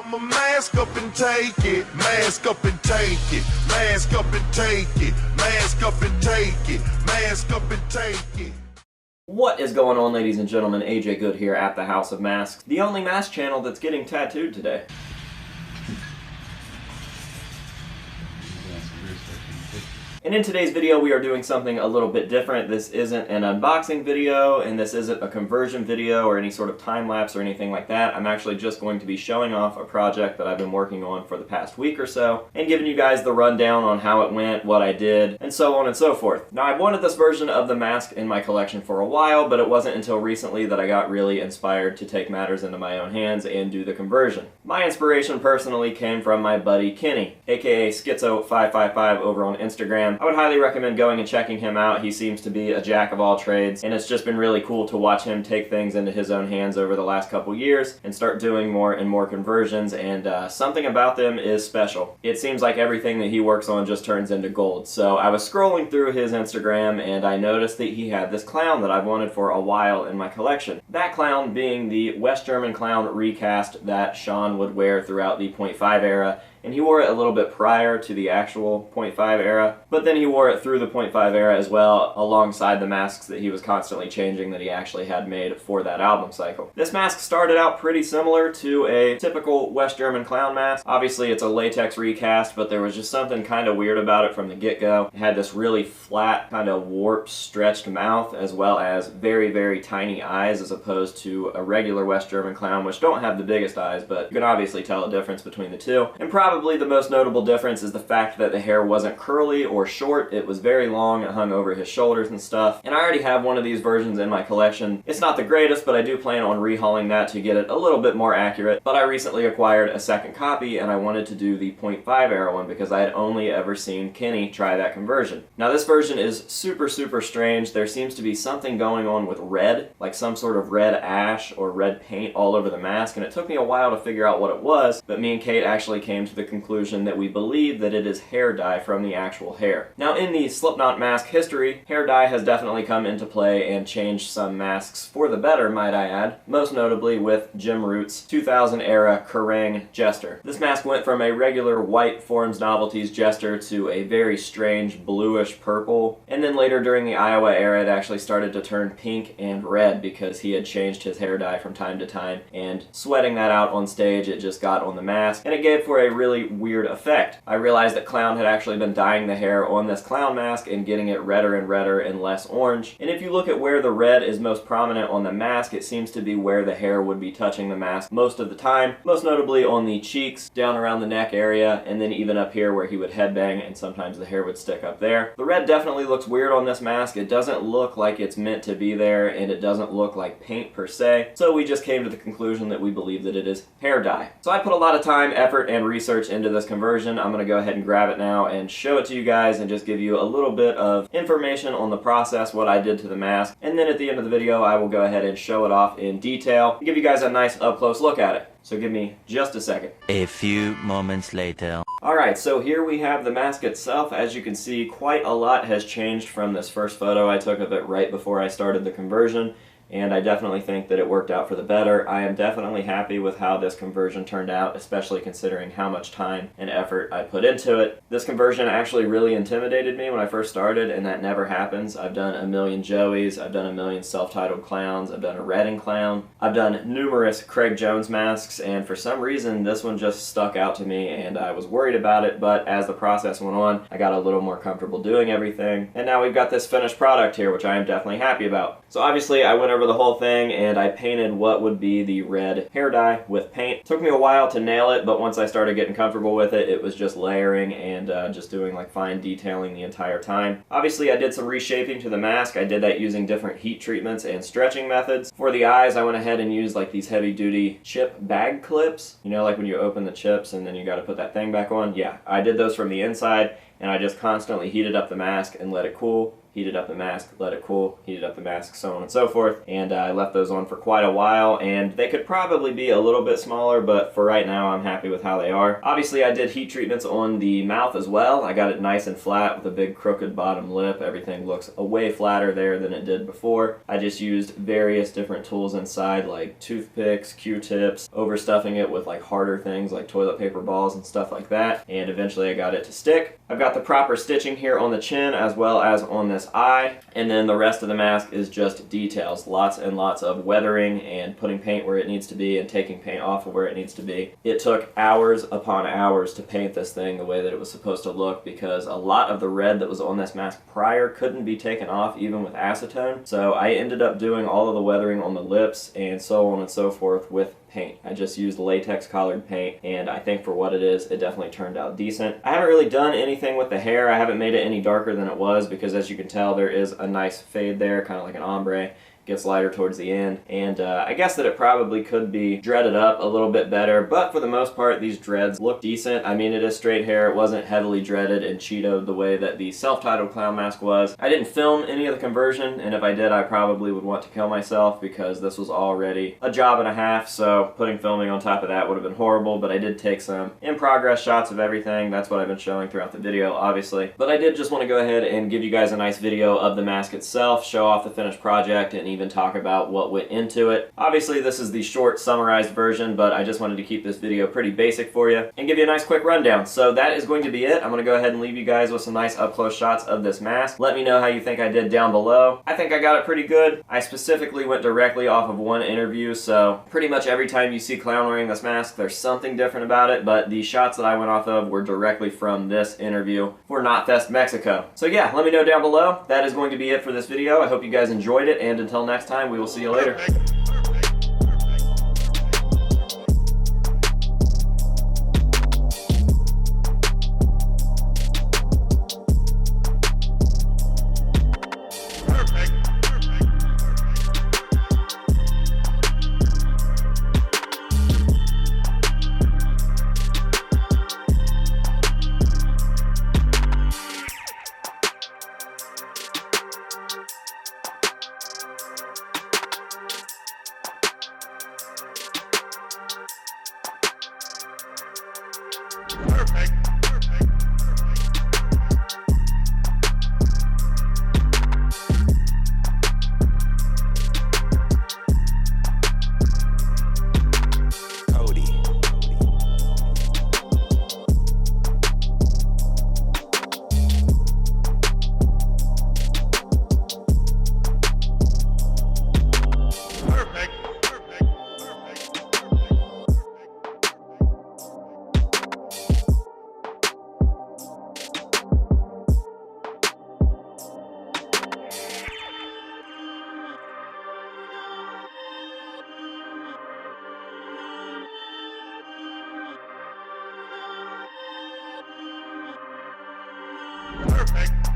I'ma mask up and take it, mask up and take it, mask up and take it, mask up and take it, mask up and take it. What is going on, ladies and gentlemen? AJ Good here at the House of Masks, the only mask channel that's getting tattooed today. And in today's video we are doing something a little bit different. This isn't an unboxing video, and this isn't a conversion video or any sort of time-lapse or anything like that. I'm actually just going to be showing off a project that I've been working on for the past week or so, and giving you guys the rundown on how it went, what I did, and so on and so forth. Now, I've wanted this version of the mask in my collection for a while, but it wasn't until recently that I got really inspired to take matters into my own hands and do the conversion. My inspiration personally came from my buddy Kenny, aka Schizo555 over on Instagram. I would highly recommend going and checking him out. He seems to be a jack of all trades, and it's just been really cool to watch him take things into his own hands over the last couple years and start doing more and more conversions, and something about them is special. It seems like everything that he works on just turns into gold. So I was scrolling through his Instagram and I noticed that he had this clown that I've wanted for a while in my collection. That clown being the West German clown recast that Sean would wear throughout the .5 era. And he wore it a little bit prior to the actual .5 era, but then he wore it through the .5 era as well, alongside the masks that he was constantly changing that he actually had made for that album cycle. This mask started out pretty similar to a typical West German clown mask. Obviously it's a latex recast, but there was just something kind of weird about it from the get-go. It had this really flat, kind of warped, stretched mouth, as well as very, very tiny eyes, as opposed to a regular West German clown, which don't have the biggest eyes, but you can obviously tell a difference between the two. And probably the most notable difference is the fact that the hair wasn't curly or short. It was very long. It hung over his shoulders and stuff. And I already have one of these versions in my collection. It's not the greatest, but I do plan on rehauling that to get it a little bit more accurate. But I recently acquired a second copy, and I wanted to do the .5 era one because I had only ever seen Kenny try that conversion. Now, this version is super, super strange. There seems to be something going on with red, like some sort of red ash or red paint all over the mask, and it took me a while to figure out what it was, but me and Kate actually came to the conclusion that we believe that it is hair dye from the actual hair. Now, in the Slipknot mask history, hair dye has definitely come into play and changed some masks for the better, might I add, most notably with Jim Root's 2000 era Kerrang! Jester. This mask went from a regular white Forums Novelties Jester to a very strange bluish purple, and then later during the Iowa era it actually started to turn pink and red because he had changed his hair dye from time to time, and sweating that out on stage, it just got on the mask, and it gave for a really weird effect. I realized that Clown had actually been dyeing the hair on this clown mask and getting it redder and redder and less orange. And if you look at where the red is most prominent on the mask, it seems to be where the hair would be touching the mask most of the time, most notably on the cheeks, down around the neck area, and then even up here where he would headbang, and sometimes the hair would stick up there. The red definitely looks weird on this mask. It doesn't look like it's meant to be there, and it doesn't look like paint per se, so we just came to the conclusion that we believe that it is hair dye. So I put a lot of time, effort, and research into this conversion. I'm going to go ahead and grab it now and show it to you guys and just give you a little bit of information on the process, what I did to the mask, and then at the end of the video I will go ahead and show it off in detail and give you guys a nice up-close look at it. So give me just a second. A few moments later. Alright, so here we have the mask itself. As you can see, quite a lot has changed from this first photo I took of it right before I started the conversion, and I definitely think that it worked out for the better. I am definitely happy with how this conversion turned out, especially considering how much time and effort I put into it. This conversion actually really intimidated me when I first started, and that never happens. I've done a million Joeys, I've done a million self-titled clowns, I've done a Redding clown, I've done numerous Craig Jones masks, and for some reason this one just stuck out to me and I was worried about it, but as the process went on, I got a little more comfortable doing everything, and now we've got this finished product here, which I am definitely happy about. So obviously I went over the whole thing and I painted what would be the red hair dye with paint. It took me a while to nail it, but once I started getting comfortable with it, it was just layering and just doing like fine detailing the entire time. Obviously I did some reshaping to the mask. I did that using different heat treatments and stretching methods. For the eyes, I went ahead and used like these heavy duty chip bag clips. You know, like when you open the chips and then you gotta put that thing back on? Yeah, I did those from the inside, and I just constantly heated up the mask and let it cool, heated up the mask, let it cool, heated up the mask, so on and so forth. And I left those on for quite a while, and they could probably be a little bit smaller, but for right now I'm happy with how they are. Obviously I did heat treatments on the mouth as well. I got it nice and flat with a big crooked bottom lip. Everything looks way flatter there than it did before. I just used various different tools inside, like toothpicks, Q-tips, overstuffing it with like harder things like toilet paper balls and stuff like that, and eventually I got it to stick. I've got the proper stitching here on the chin as well as on this eye, and then the rest of the mask is just details. Lots and lots of weathering and putting paint where it needs to be and taking paint off of where it needs to be. It took hours upon hours to paint this thing the way that it was supposed to look, because a lot of the red that was on this mask prior couldn't be taken off even with acetone. So I ended up doing all of the weathering on the lips and so on and so forth with paint. I just used latex colored paint, and I think for what it is, it definitely turned out decent. I haven't really done anything with the hair. I haven't made it any darker than it was, because as you can tell, there is a nice fade there, kind of like an ombre. Gets lighter towards the end, and I guess that it probably could be dreaded up a little bit better, but for the most part these dreads look decent. I mean, it is straight hair. It wasn't heavily dreaded and Cheetoed the way that the self-titled clown mask was. I didn't film any of the conversion, and if I did I probably would want to kill myself, because this was already a job and a half, so putting filming on top of that would have been horrible. But I did take some in-progress shots of everything. That's what I've been showing throughout the video, obviously. But I did just want to go ahead and give you guys a nice video of the mask itself, show off the finished project, and even talk about what went into it. Obviously this is the short summarized version, but I just wanted to keep this video pretty basic for you and give you a nice quick rundown. So that is going to be it. I'm going to go ahead and leave you guys with some nice up close shots of this mask. Let me know how you think I did down below. I think I got it pretty good. I specifically went directly off of one interview, so pretty much every time you see clown wearing this mask there's something different about it, but the shots that I went off of were directly from this interview for Knotfest Mexico. So yeah, let me know down below. That is going to be it for this video. I hope you guys enjoyed it, and until next time, we will see you later. Perfect. Perfect.